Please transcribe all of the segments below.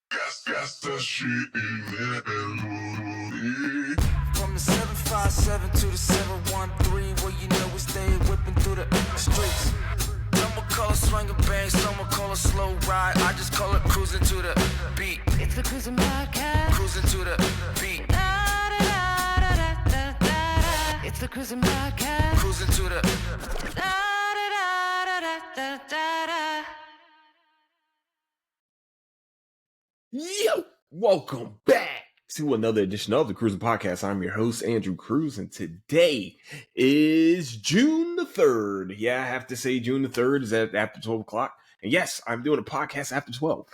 Got that shit in it. From the 757 to the 713, where you know we stay whipping through the streets. Some will call it swinging bang, some will call it slow ride. I just call it cruising to the beat. It's the Cruising Podcast. Cruising to the beat. Da, da, da, da, da, da, da. It's the Cruising Podcast. Cruising to the Da, da, da, da, da, da, da. Yo, welcome back to another edition of the Cruising Podcast. I'm your host, Andrew Cruz, and today is June the 3rd. Yeah, I have to say June the 3rd is after 12 o'clock. And yes, I'm doing a podcast after 12.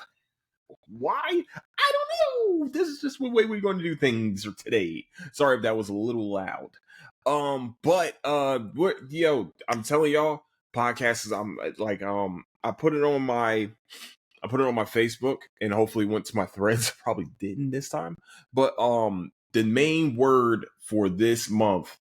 Why? I don't know. This is just the way we're going to do things today. Sorry if that was a little loud. I'm telling y'all, podcasts is I put it on my Facebook and hopefully went to my threads. Probably didn't this time. But the main word for this month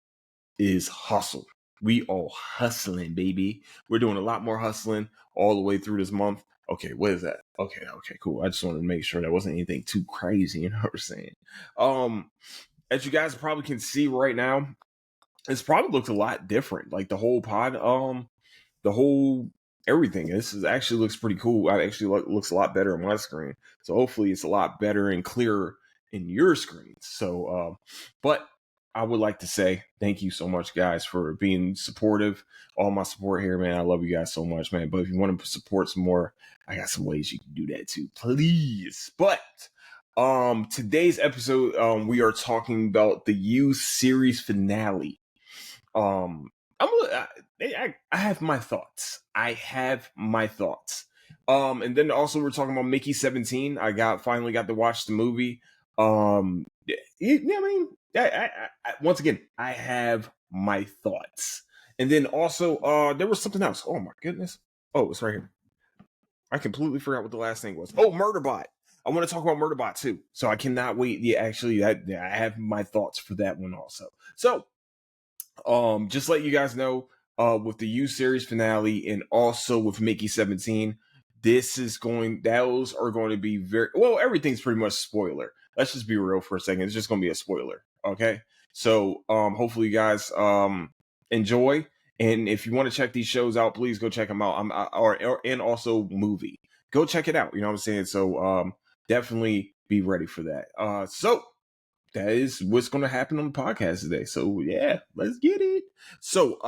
is hustle. We all hustling, baby. We're doing a lot more hustling all the way through this month. Okay, what is that? Okay, cool. I just wanted to make sure that wasn't anything too crazy, you know what I'm saying? As you guys probably can see right now, it's probably looks a lot different. Like the whole everything. Actually looks pretty cool. It actually looks a lot better on my screen. So hopefully it's a lot better and clearer in your screens. So, but I would like to say thank you so much, guys, for being supportive. All my support here, man. I love you guys so much, man. But if you want to support some more, I got some ways you can do that too, please. But today's episode, we are talking about the U series finale. I have my thoughts. And then also we're talking about Mickey 17. I finally got to watch the movie. Once again, I have my thoughts. And then also, there was something else. Oh my goodness. Oh, it's right here. I completely forgot what the last thing was. Oh, Murderbot. I want to talk about Murderbot too. So I cannot wait. Yeah, actually, I have my thoughts for that one also. So, just let you guys know, with the U series finale and also with Mickey 17, those are going to be everything's pretty much spoiler. Let's just be real for a second. It's just going to be a spoiler. Okay. So, hopefully you guys, enjoy. And if you want to check these shows out, please go check them out. And also movie, go check it out. You know what I'm saying? So, definitely be ready for that. So that is what's going to happen on the podcast today. So yeah, let's get it. So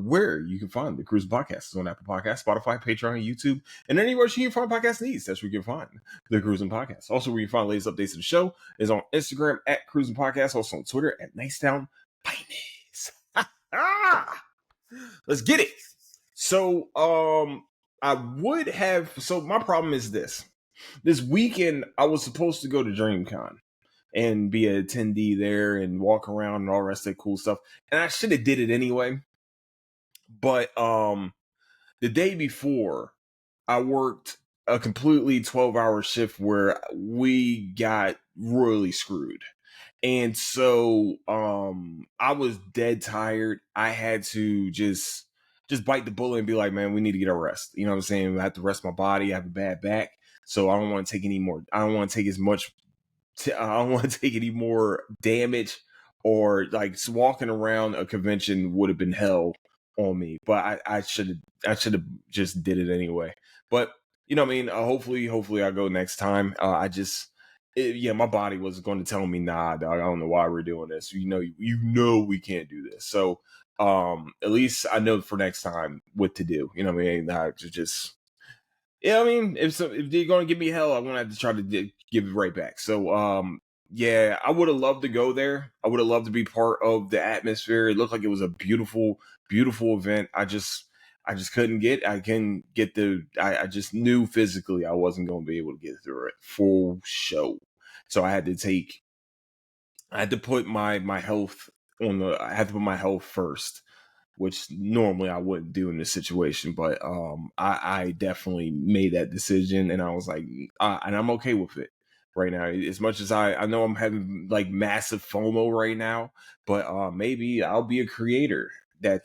where you can find the Cruising Podcast is on Apple Podcasts, Spotify, Patreon, YouTube, and anywhere you can find podcast needs. That's where you can find the Cruising Podcast. Also, where you find latest updates of the show is on Instagram at Cruising Podcast. Also on Twitter at Nicetown Finance. Let's get it. So my problem is this. This weekend I was supposed to go to DreamCon and be an attendee there and walk around and all the rest of that cool stuff. And I should have did it anyway. But the day before, I worked a completely 12-hour shift where we got royally screwed. And so I was dead tired. I had to just bite the bullet and be like, man, we need to get a rest. You know what I'm saying? I have to rest my body. I have a bad back. So I don't want to take any more. I don't want to take any more damage, or like walking around a convention would have been hell on me. But I should have just did it anyway. But you know what I mean? Hopefully I'll go next time. My body was going to tell me, nah, dog, I don't know why we're doing this. You know we can't do this. So at least I know for next time what to do. You know what I mean? If they're going to give me hell, I'm going to have to try to give it right back. So, I would have loved to go there. I would have loved to be part of the atmosphere. It looked like it was a beautiful, beautiful event. I just couldn't I just knew physically I wasn't going to be able to get through it full show. So I had to put my health first, which normally I wouldn't do in this situation, but I definitely made that decision, and I was like, and I'm okay with it right now. As much as I know I'm having like massive FOMO right now, but maybe I'll be a big creator that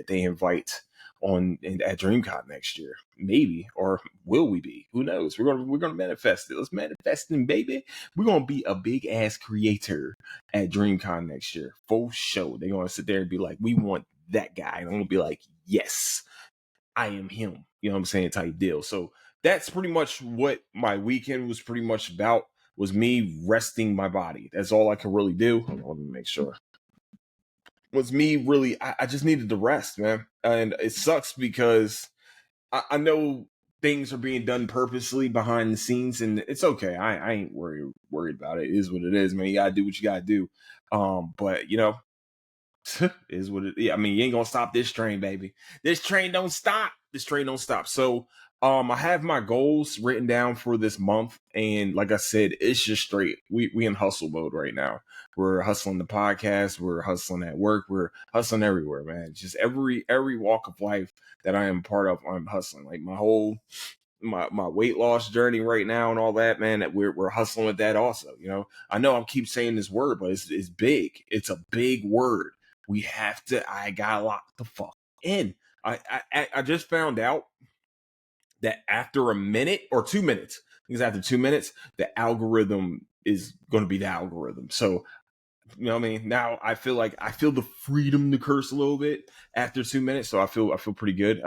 they invite at DreamCon next year. Maybe, or will we be? Who knows? We're gonna manifest it. Let's manifest it, baby. We're gonna be a big ass creator at DreamCon next year. Full show. They're gonna sit there and be like, we want that guy. And I'm gonna be like, yes, I am him. You know what I'm saying? Type deal. So that's pretty much what my weekend was pretty much about. Was me resting my body. That's all I can really do. Hold on, let me make sure. Was me really, I just needed to rest, man. And it sucks because I know things are being done purposely behind the scenes, and it's okay. I ain't worried about it. It is what it is, man. You gotta do what you gotta do. But you know, is what it. Yeah, I mean, you ain't gonna stop this train, baby. This train don't stop. This train don't stop. So, I have my goals written down for this month, and like I said, it's just straight. We in hustle mode right now. We're hustling the podcast. We're hustling at work. We're hustling everywhere, man. Just every walk of life that I am part of, I'm hustling. Like my weight loss journey right now and all that, man. That we're hustling with that also. You know, I know I keep saying this word, but it's big. It's a big word. We have to. I got locked the fuck in. I just found out that after a minute or 2 minutes, because after 2 minutes, the algorithm is going to be the algorithm. So, you know what I mean? Now I feel the freedom to curse a little bit after 2 minutes. So I feel pretty good.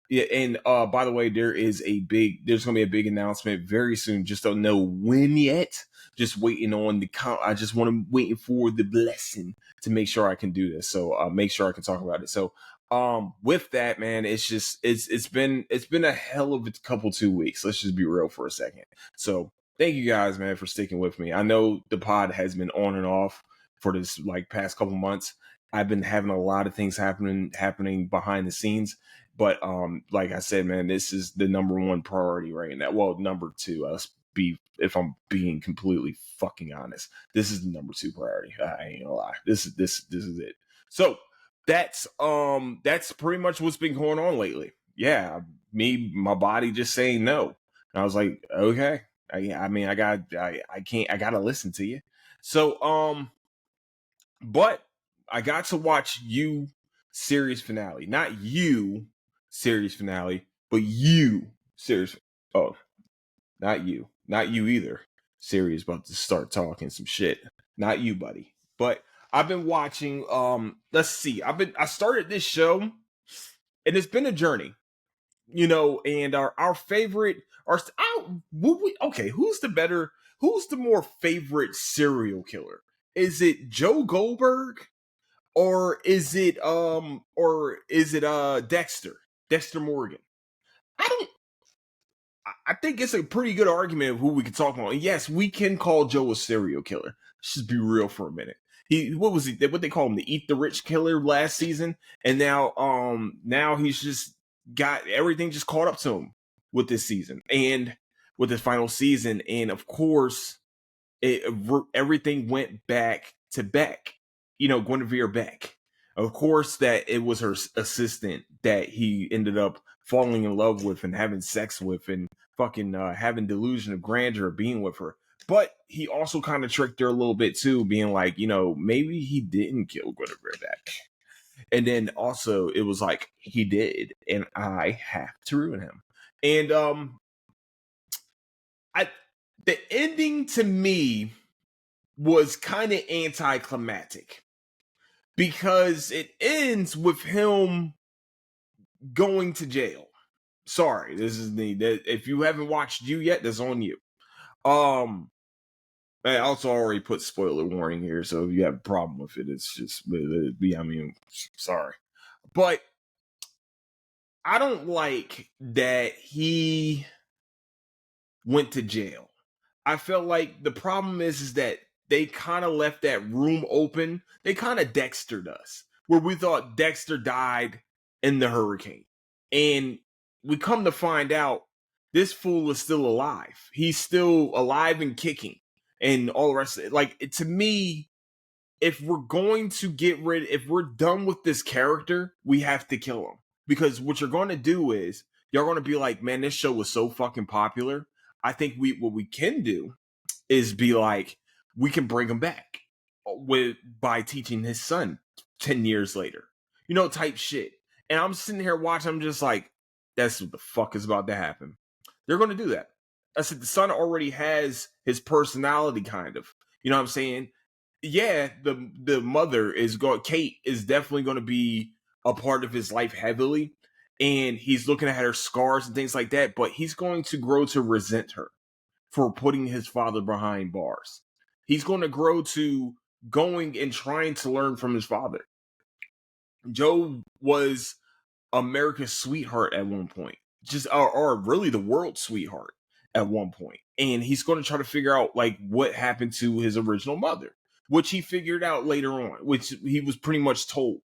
Yeah. And, by the way, there's going to be a big announcement very soon. Just don't know when yet. Just waiting on I just want to waiting for the blessing to make sure I can do this. So, make sure I can talk about it. So, with that, man, it's been a hell of a couple 2 weeks. Let's just be real for a second. So thank you guys, man, for sticking with me. I know the pod has been on and off for this like past couple months. I've been having a lot of things happening behind the scenes, but like I said, man, this is the number one priority right now. Well, number two, if I'm being completely fucking honest, this is the number 2 priority. I ain't gonna lie. This is it. So that's pretty much what's been going on lately. Yeah, my body just saying no. And I was like, okay. I mean, I gotta listen to you. So, but I got to watch you series finale. Not you series finale, but you series. Oh, not you. Not you either. Siri's about to start talking some shit. Not you, buddy. But I've been watching, let's see. I started this show, and it's been a journey. You know, and our favorite okay, who's the more favorite serial killer? Is it Joe Goldberg or is it Dexter? Dexter Morgan. I don't I think it's a pretty good argument of who we can talk about. And yes, we can call Joe a serial killer. Let's just be real for a minute. What they call him, the eat the rich killer last season, and now he's just got everything just caught up to him with this season and with his final season, and of course, everything went back to Beck. You know, Guinevere Beck. Of course, that it was her assistant that he ended up falling in love with and having sex with and fucking having delusion of grandeur of being with her. But he also kind of tricked her a little bit too, being like, you know, maybe he didn't kill Guinevere Beck. And then also it was like he did, and I have to ruin him. And the ending to me was kind of anticlimactic because it ends with him going to jail. Sorry, this is if you haven't watched you yet, that's on you. I also already put spoiler warning here, so if you have a problem with it, it's just, I mean, sorry. But I don't like that he went to jail. I felt like the problem is that they kind of left that room open. They kind of Dextered us, where we thought Dexter died in the hurricane. And we come to find out this fool is still alive. He's still alive and kicking and all the rest of it. Like, to me, if we're done with this character, we have to kill him. Because what you're going to do is, you're going to be like, man, this show was so fucking popular. I think what we can do is be like, we can bring him back by teaching his son 10 years later, you know, type shit. And I'm sitting here watching, I'm just like, that's what the fuck is about to happen. They're going to do that. I said, the son already has his personality, kind of. You know what I'm saying? Yeah, the mother is going, Kate is definitely going to be a part of his life heavily. And he's looking at her scars and things like that, but he's going to grow to resent her for putting his father behind bars. He's going to grow to going and trying to learn from his father. Joe was America's sweetheart at one point, just or really the world's sweetheart at one point, and he's going to try to figure out like what happened to his original mother, which he figured out later on, which he was pretty much told.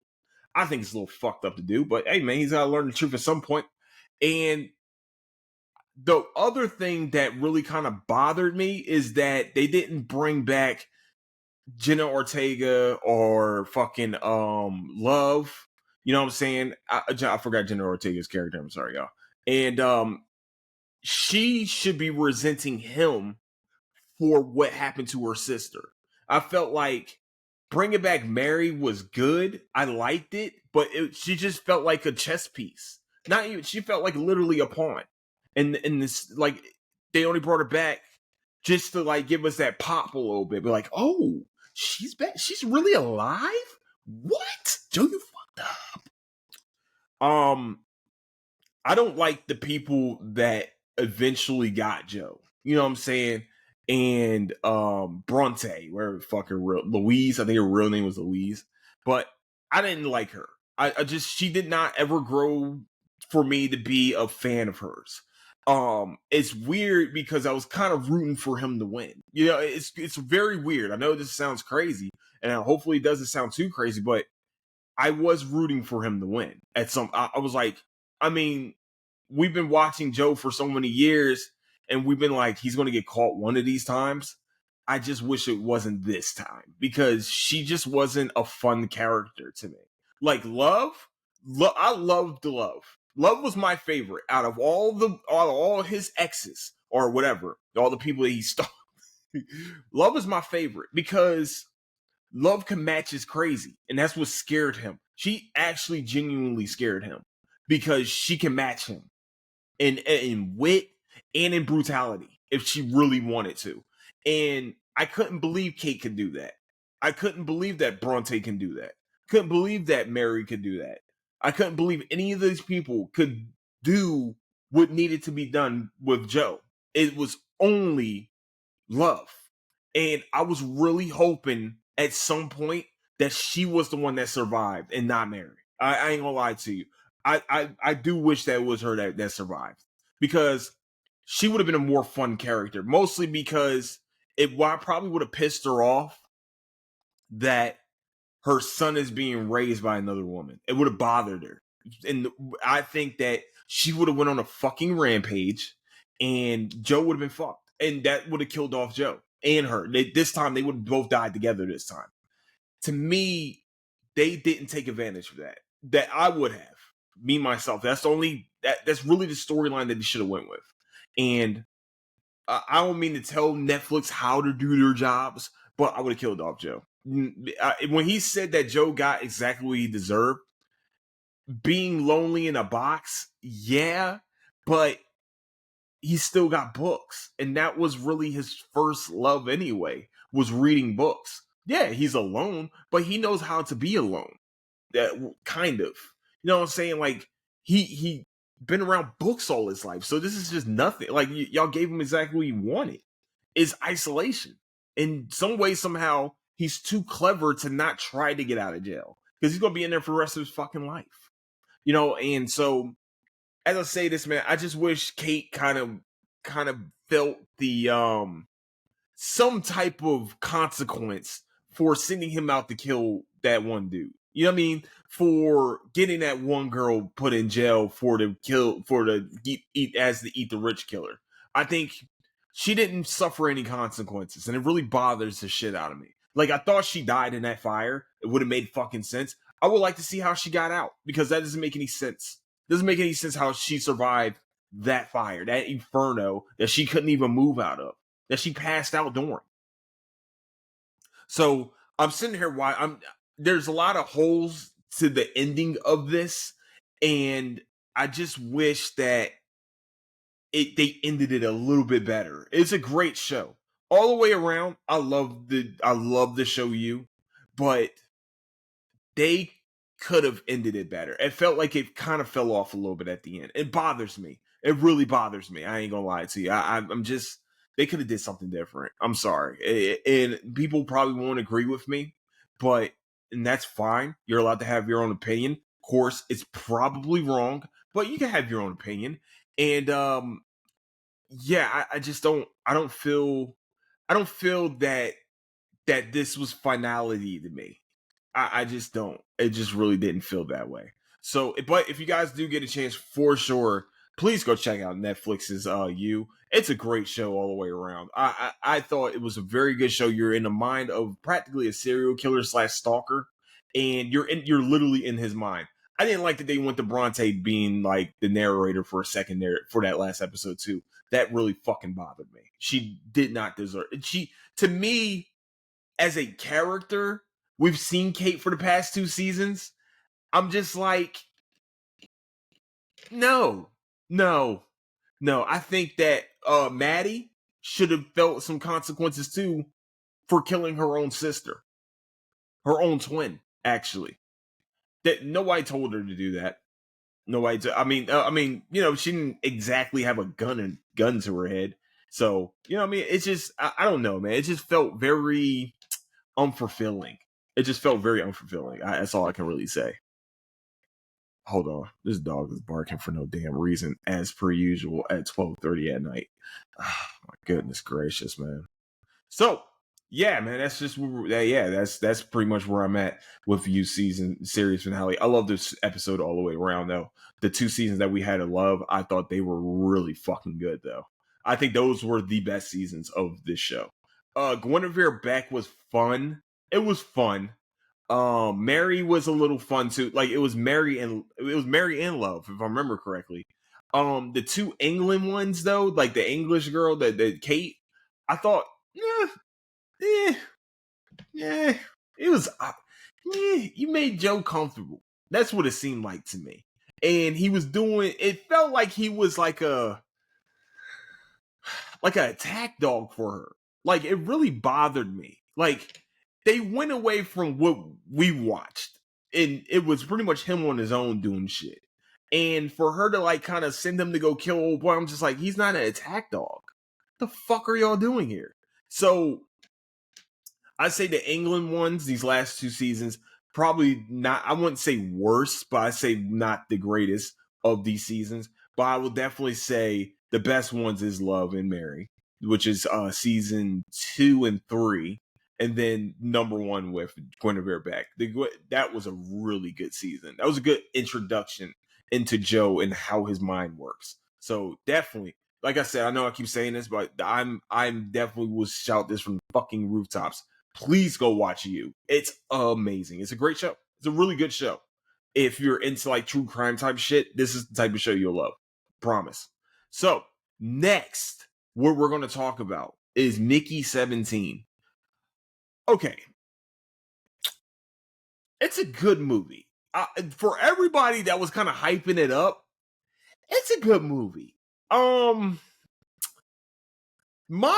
I think it's a little fucked up to do, but hey, man, he's got to learn the truth at some point. And the other thing that really kind of bothered me is that they didn't bring back Jenna Ortega or fucking Love. You know what I'm saying? I forgot Jenna Ortega's character. I'm sorry, y'all. And she should be resenting him for what happened to her sister. I felt like bringing back Mary was good. I liked it, but she just felt like a chess piece. Not even. She felt like literally a pawn. And this, like, they only brought her back just to like give us that pop a little bit. But like, oh, she's back. She's really alive. What? Joe, you fucked up. I don't like the people that eventually got Joe. You know what I'm saying? And Bronte, where fucking real Louise, I think her real name was Louise, but I didn't like her. I just, she did not ever grow for me to be a fan of hers. It's weird because I was kind of rooting for him to win. You know, it's very weird. I know this sounds crazy, and hopefully it doesn't sound too crazy, but I was rooting for him to win. I was like, I mean, we've been watching Joe for so many years, and we've been like, he's going to get caught one of these times. I just wish it wasn't this time because she just wasn't a fun character to me. Like Love, I loved Love. Love was my favorite out of all his exes or whatever, all the people that he stalked. Love is my favorite because Love can match his crazy, and that's what scared him. She actually genuinely scared him because she can match him in wit and in brutality if she really wanted to. And I couldn't believe Kate could do that. I couldn't believe that Bronte can do that. Couldn't believe that Mary could do that. I couldn't believe any of these people could do what needed to be done with Joe. It was only Love. And I was really hoping at some point that she was the one that survived and not Mary. I ain't gonna lie to you. I do wish that it was her that survived because she would have been a more fun character. Mostly because it probably would have pissed her off that her son is being raised by another woman. It would have bothered her. And I think that she would have went on a fucking rampage and Joe would have been fucked. And that would have killed off Joe and her. This time, they would have both died together this time. To me, they didn't take advantage of that. That I would have. Me, myself. That's really the storyline that they should have went with. And I don't mean to tell Netflix how to do their jobs, but I would have killed off Joe. When he said that Joe got exactly what he deserved, being lonely in a box, yeah, but he still got books. And that was really his first love anyway, was reading books. Yeah, he's alone, but he knows how to be alone. That kind of. You know what I'm saying? Like, he been around books all his life. So this is just nothing. Like, y'all gave him exactly what he wanted. Is isolation. In some way, somehow, he's too clever to not try to get out of jail. Because he's going to be in there for the rest of his fucking life. You know, and so, as I say this, man, I just wish Kate kind of felt the, some type of consequence for sending him out to kill that one dude. You know what I mean? For getting that one girl put in jail for the eat the rich killer. I think she didn't suffer any consequences, and it really bothers the shit out of me. Like, I thought she died in that fire. It would have made fucking sense. I would like to see how she got out, because that doesn't make any sense. It doesn't make any sense how she survived that fire, that inferno that she couldn't even move out of, that she passed out during. So I'm sitting here, there's a lot of holes to the ending of this, and I just wish that they ended it a little bit better. It's a great show all the way around. I love the show You, but they could have ended it better. It felt like it kind of fell off a little bit at the end. It bothers me. It really bothers me. I ain't gonna lie to you. I'm just, they could have did something different. I'm sorry, and people probably won't agree with me, but and that's fine. You're allowed to have your own opinion. Of course, it's probably wrong, but you can have your own opinion. And yeah, I just don't. I don't feel. I don't feel that this was finality to me. I just don't. It just really didn't feel that way. So, but if you guys do get a chance, for sure, please go check out Netflix's You. It's a great show all the way around. I thought it was a very good show. You're in the mind of practically a serial killer slash stalker, and you're literally in his mind. I didn't like that they went to Bronte being like the narrator for a second there for that last episode too. That really fucking bothered me. She did not deserve it. She, to me, as a character, we've seen Kate for the past 2 seasons. I'm just like, no, no, no. I think that Maddie should have felt some consequences too for killing her own sister, her own twin, actually. That nobody told her to do that. Nobody. I mean, she didn't exactly have a gun to her head. So, I mean, it's just, I don't know, man. It just felt very unfulfilling. It just felt very unfulfilling. That's all I can really say. Hold on, this dog is barking for no damn reason, as per usual at 12:30 at night. Oh, my goodness gracious, man. So yeah, man, that's just that's pretty much where I'm at with You season series finale. I love this episode all the way around though. The 2 seasons that we had to love, I thought they were really fucking good though. I think those were the best seasons of this show. Guinevere Beck was fun. It was fun. Mary was a little fun too. Like it was Mary and Love, if I remember correctly. The 2 England ones though, like the English girl, the Kate, I thought, it was, you made Joe comfortable. That's what it seemed like to me. And he was doing, it felt like he was like an attack dog for her. Like it really bothered me. Like they went away from what we watched, and it was pretty much him on his own doing shit. And for her to like kind of send him to go kill old boy, I'm just like, he's not an attack dog. The fuck are y'all doing here? So I say the England ones, these last 2 seasons, probably not, I wouldn't say worse, but I say not the greatest of these seasons. But I will definitely say the best ones is Love and Mary, which is season 2 and 3. And then number 1 with Guinevere Beck. That was a really good season. That was a good introduction into Joe and how his mind works. So definitely, like I said, I know I keep saying this, but I'm definitely will shout this from fucking rooftops. Please go watch You. It's amazing. It's a great show. It's a really good show. If you're into like true crime type shit, this is the type of show you'll love. Promise. So next, what we're going to talk about is Mickey 17. Okay. It's a good movie. For everybody that was kind of hyping it up, it's a good movie. My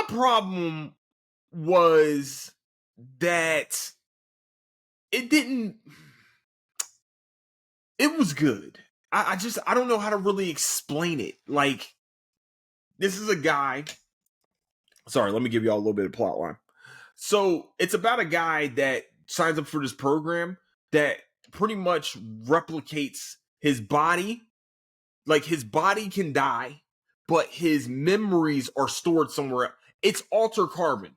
problem was that it was good. I don't know how to really explain it. Like, this is a guy. Sorry, let me give you all a little bit of plot line. So it's about a guy that signs up for this program that pretty much replicates his body. Like his body can die, but his memories are stored somewhere else. It's alter carbon.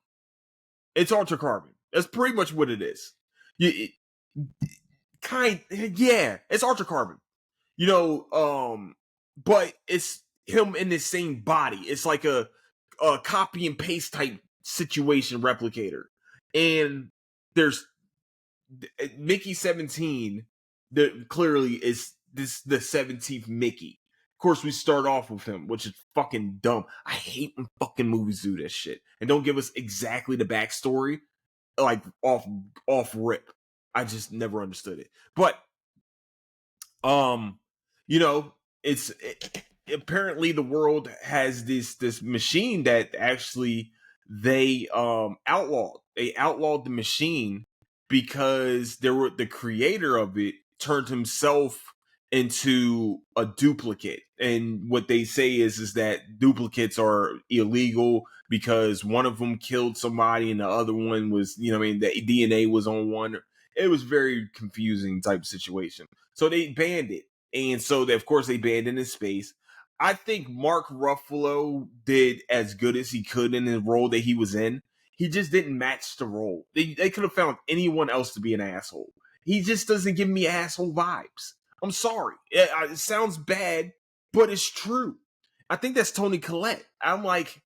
It's alter carbon. That's pretty much what it is. It's alter carbon. But it's him in the same body. It's like a copy and paste type situation replicator. And there's Mickey 17 that clearly is the 17th Mickey. Of course, we start off with him, which is fucking dumb. I hate when fucking movies do this shit and don't give us exactly the backstory, like off rip. I just never understood it. But you know, apparently the world has this machine that actually they outlawed. They outlawed the machine because the creator of it turned himself into a duplicate. And what they say is that duplicates are illegal because one of them killed somebody and the other one was, you know what I mean, the DNA was on one. It was very confusing type of situation. So they banned it. And so of course they banned it in space. I think Mark Ruffalo did as good as he could in the role that he was in. He just didn't match the role. They could have found anyone else to be an asshole. He just doesn't give me asshole vibes. I'm sorry. It sounds bad, but it's true. I think that's Tony Collette. I'm like,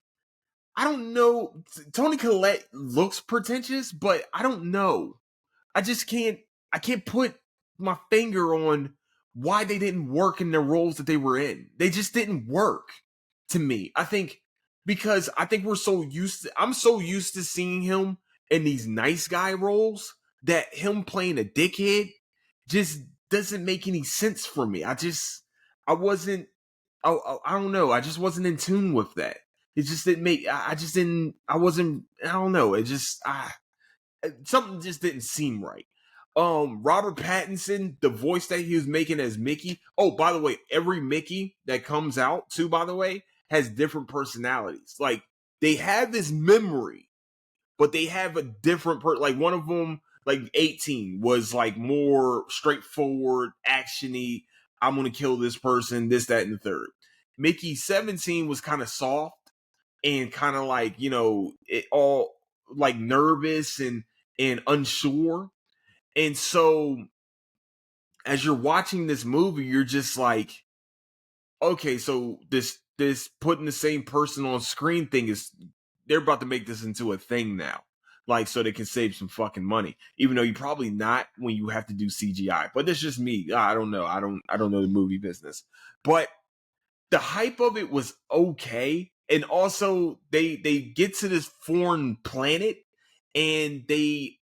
I don't know. Tony Collette looks pretentious, but I don't know. I just can't. I can't put my finger on why they didn't work in the roles that they were in. They just didn't work to me. I think because I think we're so used to, I'm so used to seeing him in these nice guy roles that him playing a dickhead just doesn't make any sense for me. I wasn't, I don't know. I just wasn't in tune with that. It just didn't make, I just didn't, I wasn't, I don't know. It just, something just didn't seem right. Robert Pattinson, the voice that he was making as Mickey. Oh, by the way, every Mickey that comes out too, by the way, has different personalities. Like they have this memory, but they have a different like one of them, like 18, was like more straightforward, actiony. I'm gonna kill this person, this, that, and the third. Mickey 17 was kind of soft and kind of like, you know, it all like nervous and unsure. And so as you're watching this movie, you're just like, okay, so this putting the same person on screen thing is, they're about to make this into a thing now. Like so they can save some fucking money. Even though you probably not when you have to do CGI. But that's just me. I don't know. I don't know the movie business. But the hype of it was okay. And also they get to this foreign planet and they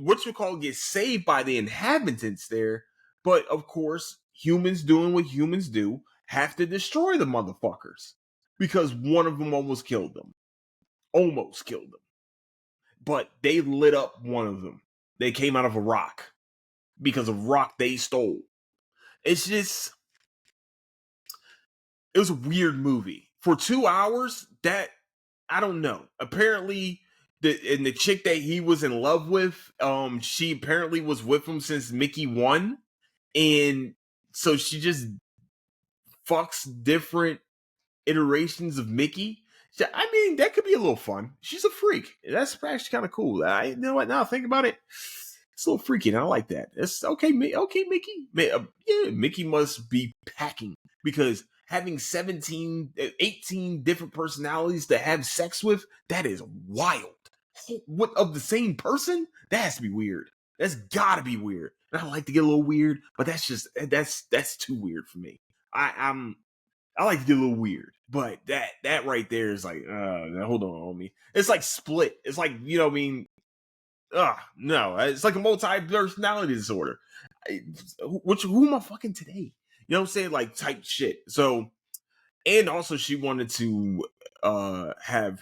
what you call get saved by the inhabitants there. But of course, humans doing what humans do have to destroy the motherfuckers because one of them almost killed them. Almost killed them. But they lit up one of them. They came out of a rock because of rock they stole. It's just, it was a weird movie. For 2 hours, that, I don't know. Apparently, the chick that he was in love with, she apparently was with him since Mickey 1. And so she just fucks different iterations of Mickey. I mean, that could be a little fun. She's a freak. That's actually kind of cool. You know what? Now think about it, it's a little freaky, and I like that. It's okay. Okay, Mickey. Yeah, Mickey must be packing because having 18 different personalities to have sex with, that is wild. What, of the same person? That has to be weird. That's gotta be weird. And I like to get a little weird, but that's too weird for me. I like to get a little weird, but that right there is like, hold on, homie. It's like Split. It's like, you know what I mean? No, it's like a multi-personality disorder. Who am I fucking today? You know what I'm saying? Like type shit. So, and also she wanted to have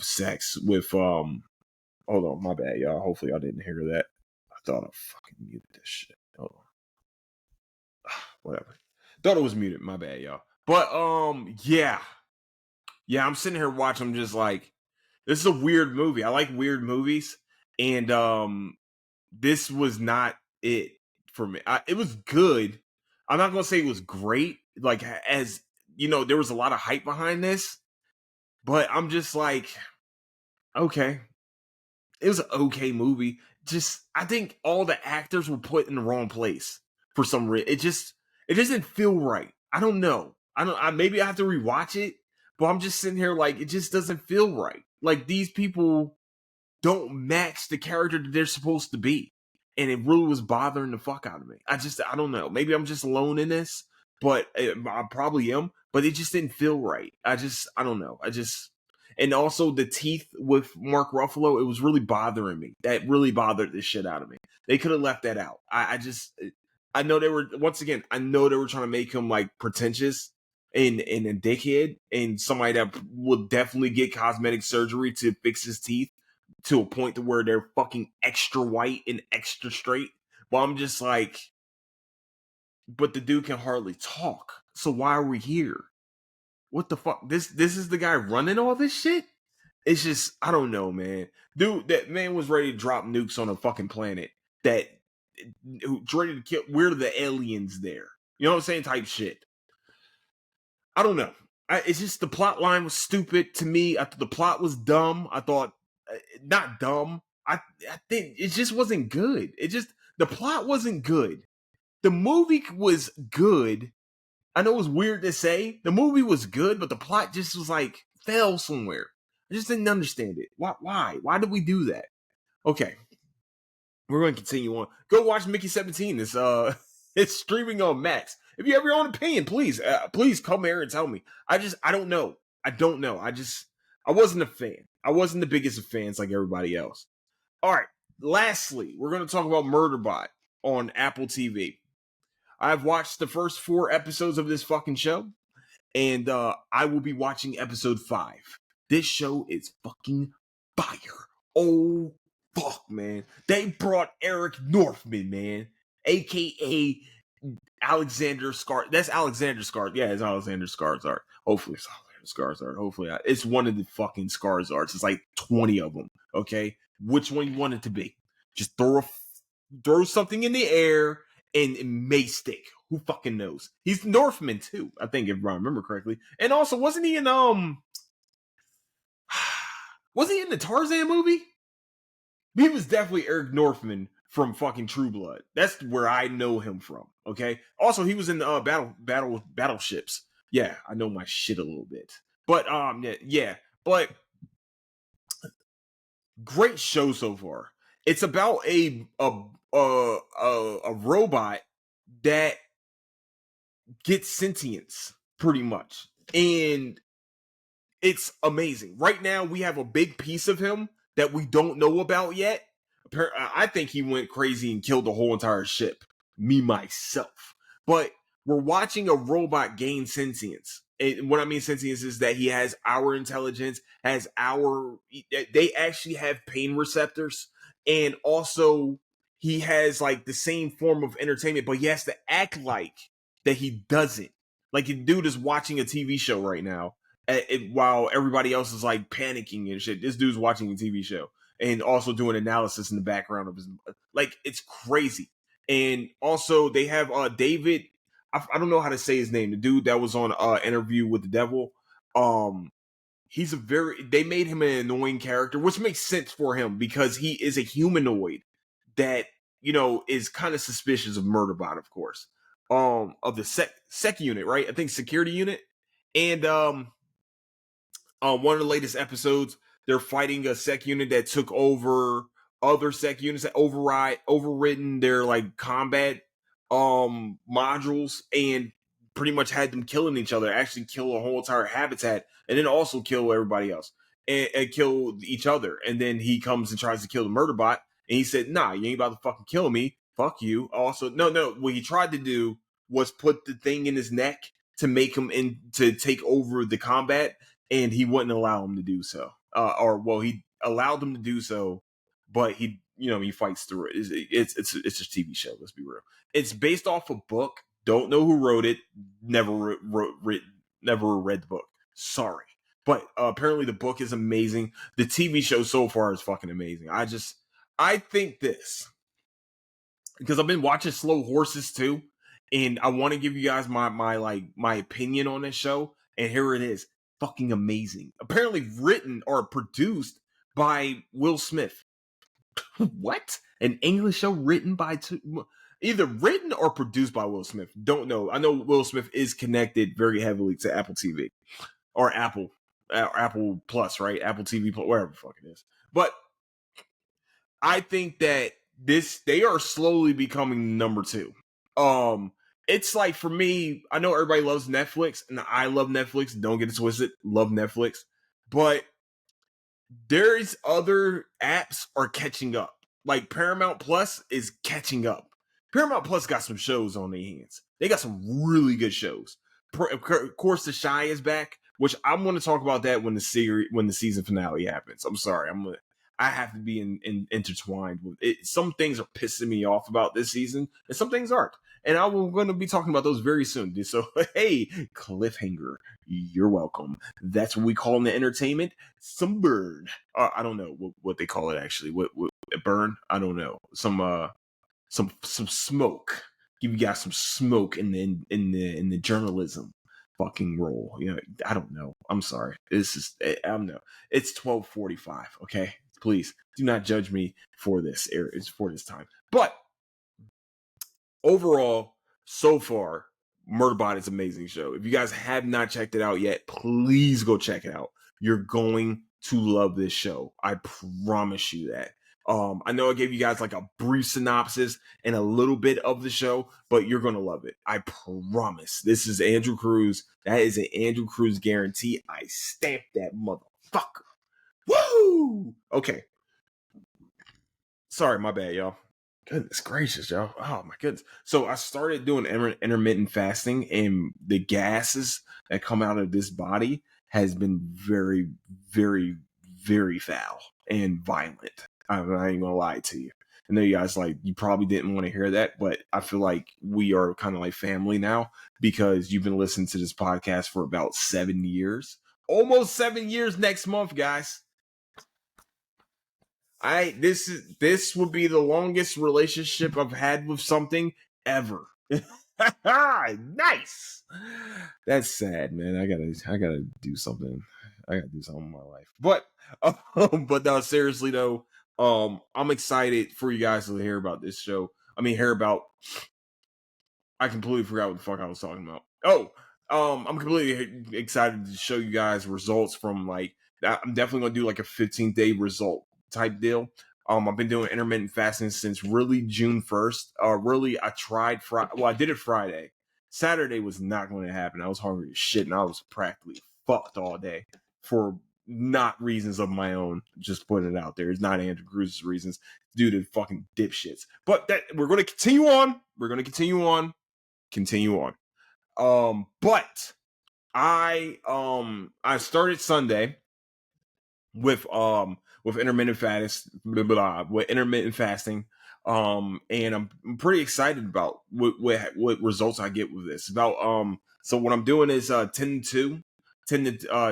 sex with hold on, my bad, y'all. Hopefully y'all didn't hear that. I thought I fucking muted this shit. Hold on. Whatever. Thought it was muted. My bad, y'all. But yeah. Yeah, I'm sitting here watching, I'm just like, this is a weird movie. I like weird movies. And this was not it for me. It was good. I'm not gonna say it was great. Like, as you know, there was a lot of hype behind this. But I'm just like, okay. It was an okay movie. Just, I think all the actors were put in the wrong place for some reason. It just didn't feel right. I don't know. Maybe I have to rewatch it, but I'm just sitting here like, it just doesn't feel right. Like these people don't match the character that they're supposed to be. And it really was bothering the fuck out of me. I don't know. Maybe I'm just alone in this, but I probably am, but it just didn't feel right. I don't know. And also the teeth with Mark Ruffalo, it was really bothering me. That really bothered the shit out of me. They could have left that out. I know they were I know they were trying to make him like pretentious and a dickhead and somebody that will definitely get cosmetic surgery to fix his teeth to a point to where they're fucking extra white and extra straight. But I'm just like, but the dude can hardly talk. So why are we here? What the fuck? This is the guy running all this shit? It's just, I don't know, man. Dude, that man was ready to drop nukes on a fucking planet that ready to kill. We're the aliens there. You know what I'm saying? Type shit. I don't know. It's just the plot line was stupid to me. I thought the plot was dumb. I thought not dumb. I think it just wasn't good. It just the plot wasn't good. The movie was good. I know it was weird to say. The movie was good, but the plot just was like fell somewhere. I just didn't understand it. Why? Why did we do that? Okay. We're going to continue on. Go watch Mickey 17. It's it's streaming on Max. If you have your own opinion, please come here and tell me. I don't know. I wasn't a fan. I wasn't the biggest of fans like everybody else. All right. Lastly, we're going to talk about Murderbot on Apple TV. I've watched the first 4 episodes of this fucking show, and I will be watching episode 5. This show is fucking fire. Oh, fuck, man. They brought Eric Northman, man, a.k.a. Alexander Skarsgård. That's Alexander Skarsgård. Yeah, it's Alexander Skarsgård. Hopefully it's Alexander Skarsgård. Hopefully it's one of the fucking Skarsgårds. It's like 20 of them, okay? Which one you want it to be? Just throw something in the air and it may stick. Who fucking knows? He's Northman too, I think, if I remember correctly. And also, wasn't he in was he in the Tarzan movie? He was definitely Eric Northman from fucking True Blood. That's where I know him from. Okay. Also, he was in Battleships. Yeah, I know my shit a little bit. But yeah. But great show so far. It's about a robot that gets sentience, pretty much, and it's amazing. Right now, we have a big piece of him that we don't know about yet. I think he went crazy and killed the whole entire ship. Me, myself. But we're watching a robot gain sentience. And what I mean sentience is that he has our intelligence, they actually have pain receptors. And also, he has like the same form of entertainment, but he has to act like that he doesn't. Like the dude is watching a TV show right now while everybody else is like panicking and shit. This dude's watching a TV show and also doing analysis in the background of his, like, it's crazy. And also they have David, I don't know how to say his name, the dude that was on Interview with the Devil. They made him an annoying character, which makes sense for him because he is a humanoid that, is kind of suspicious of Murderbot, of course. Of the sec unit, right? I think security unit. And one of the latest episodes, they're fighting a sec unit that took over other sec units that overridden their like combat modules and pretty much had them killing each other, actually kill a whole entire habitat, and then also kill everybody else and kill each other. And then he comes and tries to kill the Murderbot, and he said, "Nah, you ain't about to fucking kill me. Fuck you." Also, no. What he tried to do was put the thing in his neck to make him to take over the combat, and he wouldn't allow him to do so. He allowed him to do so, but he fights through it. It's just a TV show. Let's be real. It's based off a book. Don't know who wrote it. Never read the book. Sorry, but apparently the book is amazing. The TV show so far is fucking amazing. I think this because I've been watching Slow Horses too, and I want to give you guys my opinion on this show. And here it is, fucking amazing. Apparently written or produced by Will Smith. What? An English show written by either written or produced by Will Smith. Don't know. I know Will Smith is connected very heavily to Apple TV or Apple Plus, right? Apple TV Plus, wherever the fuck it is. But I think that they are slowly becoming number 2. It's like, for me, I know everybody loves Netflix, and I love Netflix. Don't get it twisted. Love Netflix. But there's other apps are catching up. Like Paramount Plus is catching up. Paramount Plus got some shows on their hands. They got some really good shows. Of course, The Shy is back, which I'm going to talk about that when the season finale happens. I'm sorry, I have to be intertwined with it. Some things are pissing me off about this season, and some things aren't. And I'm going to be talking about those very soon. So, hey, cliffhanger, you're welcome. That's what we call in the entertainment some burn. I don't know what they call it actually. What burn? I don't know. Some smoke. Give you guys some smoke in the journalism fucking role. You know, I don't know. I'm sorry. I don't know. It's 12:45. Okay, please do not judge me for this. It's for this time. But overall, so far, Murderbot is an amazing show. If you guys have not checked it out yet, please go check it out. You're going to love this show. I promise you that. I know I gave you guys like a brief synopsis and a little bit of the show, but you're going to love it. I promise. This is Andrew Cruz. That is an Andrew Cruz guarantee. I stamped that motherfucker. Woo! Okay. Sorry, my bad, y'all. Goodness gracious, y'all. Oh, my goodness. So I started doing intermittent fasting, and the gases that come out of this body has been very, very, very foul and violent. I ain't gonna lie to you. I know you guys you probably didn't want to hear that, but I feel like we are kind of like family now because you've been listening to this podcast for about 7 years. Almost 7 years next month, guys. This would be the longest relationship I've had with something ever. Nice. That's sad, man. I gotta do something. I gotta do something in my life. But no, seriously though, I'm excited for you guys to hear about this show. I completely forgot what the fuck I was talking about. I'm completely excited to show you guys results from I'm definitely gonna do like a 15-day result type deal. I've been doing intermittent fasting since really June 1st. I tried Friday. Well, I did it Friday. Saturday was not going to happen. I was hungry as shit, and I was practically fucked all day for not reasons of my own. Just putting it out there. It's not Andrew Cruz's reasons due to fucking dipshits. But that we're going to continue on. But I started Sunday with intermittent fasting. And I'm pretty excited about what results I get with this. So what I'm doing is 10 to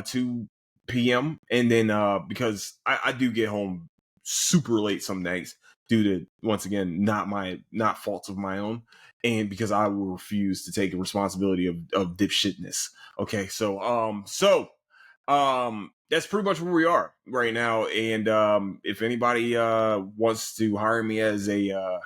2 p.m. and then because I do get home super late some nights due to, once again, not faults of my own, and because I will refuse to take the responsibility of dipshitness. Okay, so that's pretty much where we are right now. And if anybody wants to hire me as a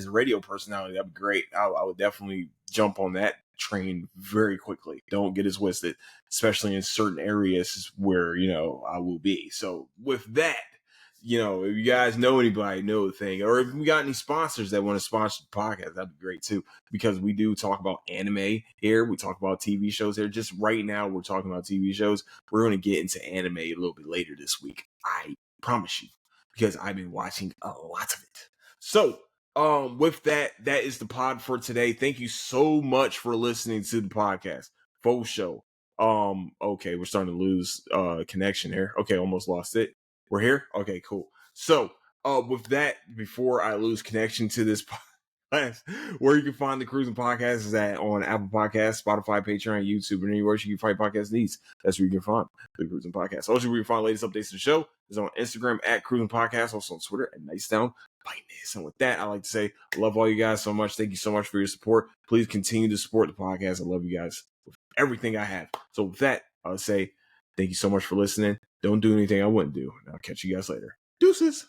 radio personality, that'd be great. I would definitely jump on that train very quickly. Don't get it twisted, especially in certain areas where I will be. So with that, if you guys know anybody, know the thing, or if we got any sponsors that want to sponsor the podcast, that'd be great too, because we do talk about anime here. We talk about TV shows here. Just right now, we're talking about TV shows. We're going to get into anime a little bit later this week. I promise you, because I've been watching a lot of it. So, with that is the pod for today. Thank you so much for listening to the podcast. Faux show. Okay, we're starting to lose connection here. Okay, almost lost it. We're here? Okay, cool. So, with that, before I lose connection to this podcast, where you can find the Cruising Podcast is on Apple Podcasts, Spotify, Patreon, YouTube, and anywhere you can find podcast needs. That's where you can find the Cruising Podcast. Also, where you can find the latest updates to the show is on Instagram at Cruising Podcast, also on Twitter at Nicedown. And with that, I like to say, I love all you guys so much. Thank you so much for your support. Please continue to support the podcast. I love you guys with everything I have. So with that, I would say, thank you so much for listening. Don't do anything I wouldn't do. I'll catch you guys later. Deuces.